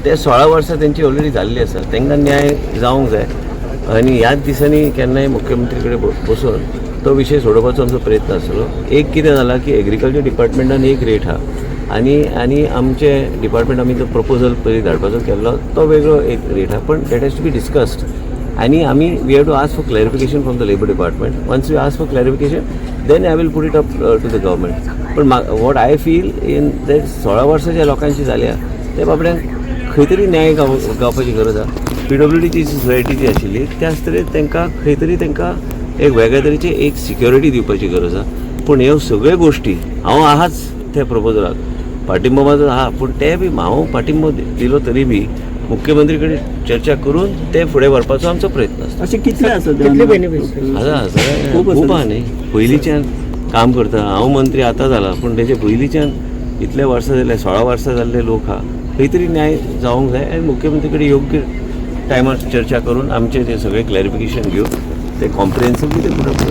ते 16 वर्सां तेंची ऑलरेडी जाल्ली आसा, तांकां न्याय जावंक जाय आनी ह्याच दिसांनी केन्नाय मुख्यमंत्री कडेन बसून तो विशय सोडोवपाचो आमचो प्रयत्न आसलो. एक कितें जाला की एग्रीकल्चर डिपार्टमेंटान एक रेट आहा आनी आमचे डिपार्टमेंट आमी जो प्रपोजल पयलीं धाडपाचो केल्लो तो वेगळो एक रेट आहा, पण that has to be discussed आनी आमी we have to ask for clarification from the labour department. Once we ask for clarification then I will put it up to the government. पण what I feel in that 16 वर्सां ज्या लोकांची जाल्या त्या बाबड्यांक खंय तरी न्याय गावपाची गरज आहा. PWDची सोसायटी जी आशिल्ली त्याच तरेन तांकां खंय तरी तांकां एक वेगळ्या तरेची एक सिक्युरिटी दिवपाची गरज आहा. पूण ह्यो सगळ्यो गोश्टी हांव आहाच त्या प्रपोजलाक पाठिंबो म्हाजो आहा, पूण ते बी हांव पाठिंबो दिलो तरी बी मुख्यमंत्री कडेन चर्चा करून ते फुडें व्हरपाचो आमचो प्रयत्न आसता. अशें कितले आसत खूब आहा न्ही. पयलींच्यान काम करता हांव मंत्री आतां जाला, पूण तेजे पयलींच्यान इतले वर्सां जाले 16 वर्सां जाल्ले लोक आहा. खंय तरी न्याय जावंक जाय आनी मुख्यमंत्री कडेन योग्य टायमार चर्चा करून आमचे जे सगळे क्लॅरिफिकेशन घेवन ते कॉम्प्रिहेन्सिवली ते